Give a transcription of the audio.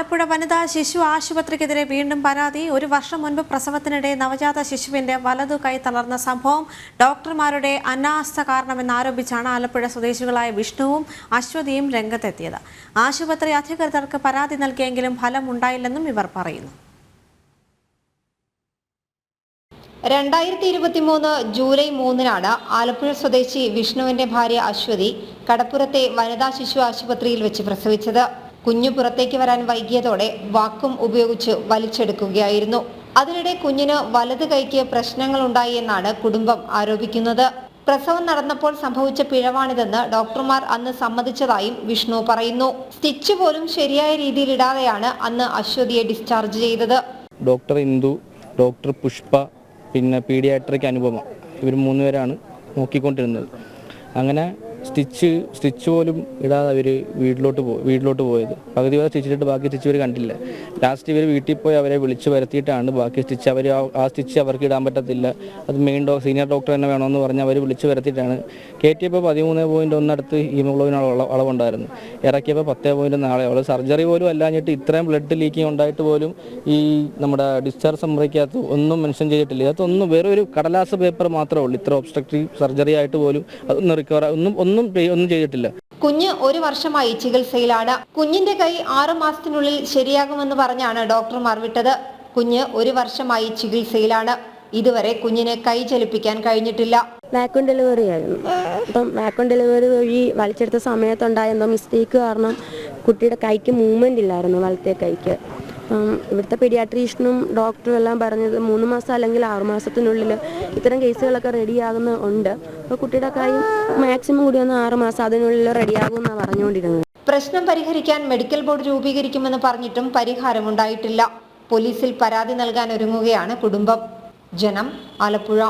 ആലപ്പുഴ വനിതാ ശിശു ആശുപത്രിക്കെതിരെ വീണ്ടും പരാതി. ഒരു വർഷം മുൻപ് പ്രസവത്തിനിടെ നവജാത ശിശുവിന്റെ വലതു കൈ തളർന്ന സംഭവം ഡോക്ടർമാരുടെ അനാസ്ഥ കാരണമെന്നാരോപിച്ചാണ് ആലപ്പുഴ സ്വദേശികളായ വിഷ്ണുവും അശ്വതിയും രംഗത്തെത്തിയത്. ആശുപത്രി അധികൃതർക്ക് പരാതി നൽകിയെങ്കിലും ഫലമുണ്ടായില്ലെന്നും ഇവർ പറയുന്നു. 2023 ജൂലൈ 3-നാണ് ആലപ്പുഴ സ്വദേശി വിഷ്ണുവിന്റെ ഭാര്യ അശ്വതി കടപ്പുറത്തെ വനിതാ ശിശു ആശുപത്രിയിൽ വെച്ച് പ്രസവിച്ചത്. കുഞ്ഞു പുറത്തേക്ക് വരാൻ വൈകിയതോടെ വാക്വം ഉപയോഗിച്ച് വലിച്ചെടുക്കുകയായിരുന്നു. അതിനിടെ കുഞ്ഞിന് വലത് കൈക്ക് പ്രശ്നങ്ങളുണ്ടായി എന്നാണ് കുടുംബം ആരോപിക്കുന്നത്. പ്രസവം നടന്നപ്പോൾ സംഭവിച്ച പിഴവാണിതെന്ന് ഡോക്ടർമാർ അന്ന് സമ്മതിച്ചതായും വിഷ്ണു പറയുന്നു. സ്റ്റിച്ച് പോലും ശരിയായ രീതിയിൽ ഇടാതെയാണ് അന്ന് അശ്വതിയെ ഡിസ്ചാർജ് ചെയ്തത്. ഡോക്ടർ ഇന്ദു, ഡോക്ടർ പുഷ്പ, പിന്നെ പീഡിയാട്രിക് അനുപമ, ഇവർ 3 പേരാണ് നോക്കിക്കൊണ്ടിരുന്നത്. അങ്ങനെ സ്റ്റിച്ച് പോലും ഇടാതെ അവർ വീട്ടിലോട്ട് പോയത്. പകുതി വരെ സ്റ്റിച്ചിട്ട് ബാക്കി സ്റ്റിച്ച് ഇവർ കണ്ടില്ല. ലാസ്റ്റ് ഇവർ വീട്ടിൽ പോയി അവരെ വിളിച്ച് വരുത്തിയിട്ടാണ് ബാക്കി സ്റ്റിച്ച് ആ സ്റ്റിച്ച് അവർക്ക് ഇടാൻ പറ്റത്തില്ല, അത് സീനിയർ ഡോക്ടർ തന്നെ വേണമെന്ന് പറഞ്ഞ് അവർ വിളിച്ച് വരുത്തിയിട്ടാണ് കയറ്റിയപ്പോൾ 13.1 അടുത്ത് ഹീമോഗ്ലോബിൻ അളവുണ്ടായിരുന്നു. ഇറക്കിയപ്പോൾ 10.4. അവൾ സർജറി പോലും അല്ലാഞ്ഞിട്ട് ഇത്രയും ബ്ലഡ് ലീക്കിങ് ഉണ്ടായിട്ട് പോലും ഈ നമ്മുടെ ഡിസ്ചാർജ് സമ്മറിക്കകത്ത് ഒന്നും മെൻഷൻ ചെയ്തിട്ടില്ല. അതൊന്നും വേറെ ഒരു കടലാസ് പേപ്പർ മാത്രമേ ഉള്ളൂ. ഇത്ര ഒബ്സ്ട്രക്റ്റീവ് സർജറി ആയിട്ട് പോലും അതൊന്നും റിക്കവർ ഒന്നും ചെയ്തിട്ടില്ല. കുഞ്ഞ് 1 വർഷമായി ചികിത്സയിലാണ്. കുഞ്ഞിന്റെ കൈ 6 മാസത്തിനുള്ളിൽ ശരിയാകുമെന്ന് പറഞ്ഞാണ് ഡോക്ടർമാർ വിട്ടത്. കുഞ്ഞ് 1 വർഷമായി ചികിത്സയിലാണ്. ഇതുവരെ കുഞ്ഞിനെ കൈ ചലിപ്പിക്കാൻ കഴിഞ്ഞിട്ടില്ല. വാക്വം ഡെലിവറി ആയിരുന്നു. അപ്പം വാക്വം ഡെലിവറി വഴി വലിച്ചെടുത്ത സമയത്തുണ്ടായ എന്തോ മിസ്റ്റേക്ക് കാരണം കുട്ടിയുടെ കൈക്ക് മൂവ്മെന്റ് ഇല്ലായിരുന്നു, വലത്തെ കൈക്ക്. ഇവിടുത്തെ പീഡിയാട്രീഷ്യനും ഡോക്ടറും എല്ലാം പറഞ്ഞത് 3 മാസം അല്ലെങ്കിൽ 6 മാസത്തിനുള്ളിൽ ഇത്തരം കേസുകളൊക്കെ റെഡിയാകുന്നുണ്ട്. അപ്പോൾ കുട്ടിയുടെ കൈ മാക്സിമം കൂടി 6 മാസം അതിനുള്ളിൽ റെഡിയാകുമെന്നാണ് പറഞ്ഞുകൊണ്ടിരുന്നത്. പ്രശ്നം പരിഹരിക്കാൻ മെഡിക്കൽ ബോർഡ് രൂപീകരിക്കുമെന്ന് പറഞ്ഞിട്ടും പരിഹാരമുണ്ടായിട്ടില്ല. പോലീസിൽ പരാതി നൽകാൻ ഒരുങ്ങുകയാണ് കുടുംബം. ജനം, ആലപ്പുഴ.